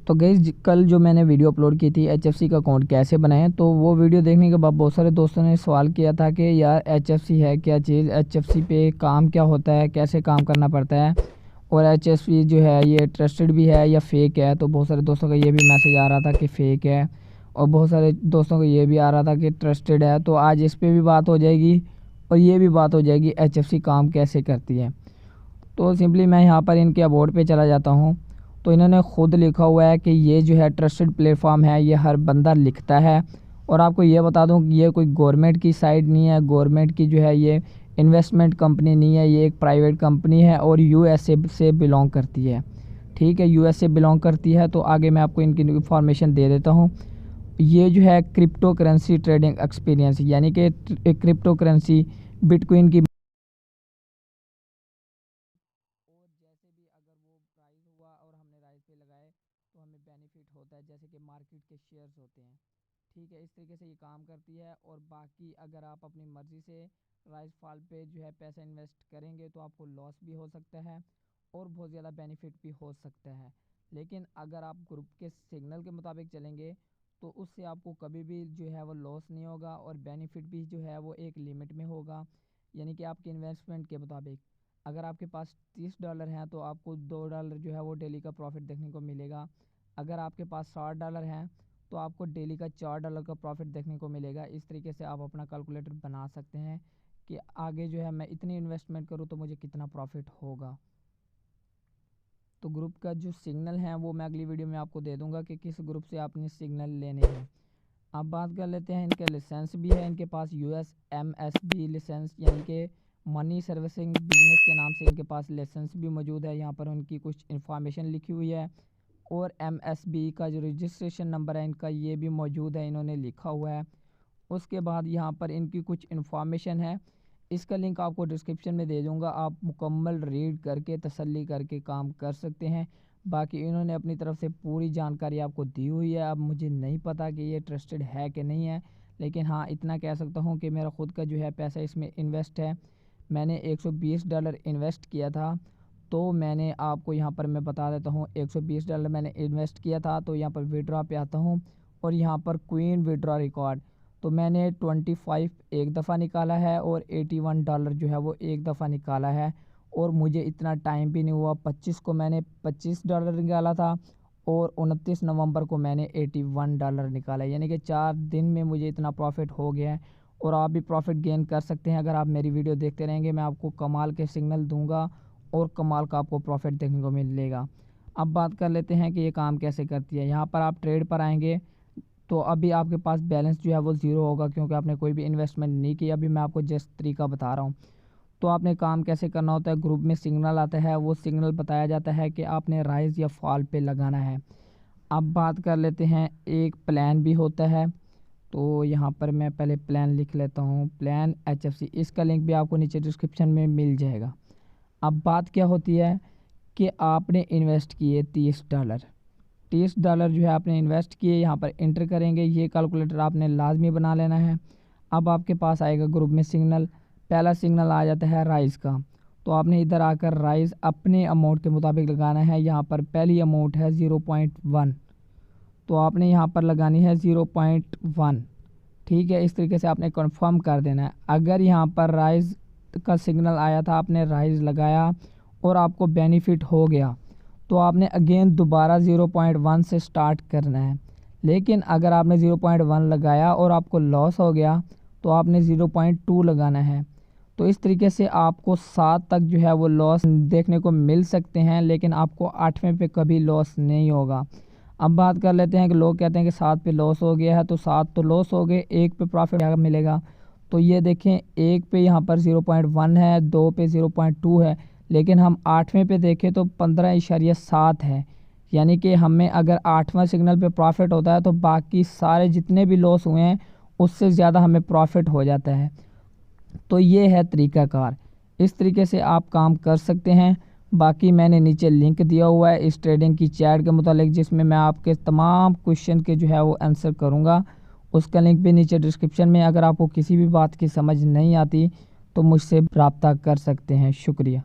तो गाइस कल जो मैंने वीडियो अपलोड की थी एचएफसी का अकाउंट कैसे बनाएं, तो वो वीडियो देखने के बाद बहुत सारे दोस्तों ने सवाल किया था कि यार एचएफसी है क्या चीज़, एचएफसी पे काम क्या होता है, कैसे काम करना पड़ता है, और एचएफसी जो है ये ट्रस्टेड भी है या फेक है। तो बहुत सारे दोस्तों का ये भी मैसेज आ रहा था कि फेक है और बहुत सारे दोस्तों को ये भी आ रहा था कि ट्रस्टेड है। तो आज इस पर भी बात हो जाएगी और ये भी बात हो जाएगी एचएफसी काम कैसे करती है। तो सिंपली मैं यहाँ पर इनके अबाउट पे चला जाता हूँ। तो इन्होंने ख़ुद लिखा हुआ है कि ये जो है ट्रस्टेड प्लेटफॉर्म है, ये हर बंदा लिखता है। और आपको ये बता दूँ कि ये कोई गवर्नमेंट की साइट नहीं है, गवर्नमेंट की जो है ये इन्वेस्टमेंट कंपनी नहीं है, ये एक प्राइवेट कंपनी है और यूएसए से बिलोंग करती है। ठीक है, यूएसए बिलोंग करती है। तो आगे मैं आपको इनकी इन्फॉर्मेशन दे देता हूँ। ये जो है क्रिप्टो करेंसी ट्रेडिंग एक्सपीरियंस, यानी कि क्रिप्टो करेंसी बिटकॉइन की हुआ और हमने राइस पे लगाए तो हमें बेनिफिट होता है, जैसे कि मार्केट के शेयर्स होते हैं। ठीक है, इस तरीके से ये काम करती है। और बाकी अगर आप अपनी मर्ज़ी से राइस फॉल पे जो है पैसा इन्वेस्ट करेंगे तो आपको लॉस भी हो सकता है और बहुत ज़्यादा बेनिफिट भी हो सकता है। लेकिन अगर आप ग्रुप के सिग्नल के मुताबिक चलेंगे तो उससे आपको कभी भी जो है वो लॉस नहीं होगा और बेनिफिट भी जो है वो एक लिमिट में होगा, यानी कि आपके इन्वेस्टमेंट के मुताबिक। अगर आपके पास $30 हैं तो आपको $2 जो है वो डेली का प्रॉफिट देखने को मिलेगा। अगर आपके पास $60 हैं तो आपको डेली का $4 का प्रॉफिट देखने को मिलेगा। इस तरीके से आप अपना कैलकुलेटर बना सकते हैं कि आगे जो है मैं इतनी इन्वेस्टमेंट करूँ तो मुझे कितना प्रॉफिट होगा। तो ग्रुप का जो सिग्नल है वो मैं अगली वीडियो में आपको दे दूंगा कि किस ग्रुप से आपने सिग्नल लेने हैं। अब बात कर लेते हैं, इनके लाइसेंस भी है इनके पास USMSB लाइसेंस, यानी कि मनी सर्विसिंग बिजनेस के नाम से इनके पास लाइसेंस भी मौजूद है। यहाँ पर उनकी कुछ इन्फॉर्मेशन लिखी हुई है और MSB का जो रजिस्ट्रेशन नंबर है इनका ये भी मौजूद है, इन्होंने लिखा हुआ है। उसके बाद यहाँ पर इनकी कुछ इन्फॉर्मेशन है, इसका लिंक आपको डिस्क्रिप्शन में दे दूँगा, आप मुकम्मल रीड करके तसल्ली करके काम कर सकते हैं। बाकी इन्होंने अपनी तरफ से पूरी जानकारी आपको दी हुई है। अब मुझे नहीं पता कि ये ट्रस्टेड है कि नहीं है, लेकिन हाँ इतना कह सकता हूँ कि मेरा ख़ुद का जो है पैसा इसमें इन्वेस्ट है। मैंने $120 इन्वेस्ट किया था। तो मैंने आपको यहाँ पर मैं बता देता हूँ, $120 मैंने इन्वेस्ट किया था। तो यहाँ पर विड्रॉ पे आता हूँ और यहाँ पर क्वीन विड्रॉ रिकॉर्ड, तो मैंने 25 एक दफ़ा निकाला है और $81 जो है वो एक दफ़ा निकाला है। और मुझे इतना टाइम भी नहीं हुआ, 25 को मैंने $25 निकाला था और 29 नवंबर को मैंने $81 निकाला, यानी कि 4 दिन में मुझे इतना प्रॉफिट हो गया है। और आप भी प्रॉफिट गेन कर सकते हैं अगर आप मेरी वीडियो देखते रहेंगे। मैं आपको कमाल के सिग्नल दूंगा और कमाल का आपको प्रॉफिट देखने को मिलेगा। अब बात कर लेते हैं कि ये काम कैसे करती है। यहाँ पर आप ट्रेड पर आएंगे तो अभी आपके पास बैलेंस जो है वो ज़ीरो होगा, क्योंकि आपने कोई भी इन्वेस्टमेंट नहीं की। अभी मैं आपको जस्ट तरीका बता रहा हूँ। तो आपने काम कैसे करना होता है, ग्रुप में सिग्नल आता है, वो सिग्नल बताया जाता है कि आपने राइज़ या फॉल पे लगाना है। अब बात कर लेते हैं, एक प्लान भी होता है। तो यहाँ पर मैं पहले प्लान लिख लेता हूँ, प्लान HFC, इसका लिंक भी आपको नीचे डिस्क्रिप्शन में मिल जाएगा। अब बात क्या होती है कि आपने इन्वेस्ट किए $30 जो है आपने इन्वेस्ट किए, यहाँ पर इंटर करेंगे। ये कैलकुलेटर आपने लाजमी बना लेना है। अब आपके पास आएगा ग्रुप में सिग्नल, पहला सिग्नल आ जाता है राइस का। तो आपने इधर आकर राइस अपने अमाउंट के मुताबिक लगाना है। यहाँ पर पहली अमाउंट है 0.1, तो आपने यहाँ पर लगानी है 0.1। ठीक है, इस तरीके से आपने कंफर्म कर देना है। अगर यहाँ पर राइस का सिग्नल आया था, आपने राइस लगाया और आपको बेनिफिट हो गया, तो आपने अगेन दोबारा 0.1 से स्टार्ट करना है। लेकिन अगर आपने 0.1 लगाया और आपको लॉस हो गया तो आपने 0.2 लगाना है। तो इस तरीके से आपको 7 तक जो है वो लॉस देखने को मिल सकते हैं, लेकिन आपको 8वें पे कभी लॉस नहीं होगा। अब बात कर लेते हैं कि लोग कहते हैं कि 7 पे लॉस हो गया है, तो 7 तो लॉस हो गए, 1 पे प्रॉफिट मिलेगा। तो ये देखें, 1 पे यहाँ पर 0.1 है, 2 पे 0.2 है, लेकिन हम 8वें पे देखें तो 15.7 है। यानी कि हमें अगर 8वां सिग्नल पे प्रॉफिट होता है तो बाकी सारे जितने भी लॉस हुए हैं उससे ज़्यादा हमें प्रॉफिट हो जाता है। तो ये है तरीक़ाकार, इस तरीके से आप काम कर सकते हैं। बाकी मैंने नीचे लिंक दिया हुआ है इस ट्रेडिंग की चैट के मुतालिक, जिसमें मैं आपके तमाम क्वेश्चन के जो है वो आंसर करूँगा। उसका लिंक भी नीचे डिस्क्रिप्शन में। अगर आपको किसी भी बात की समझ नहीं आती तो मुझसे रब्ता कर सकते हैं। शुक्रिया।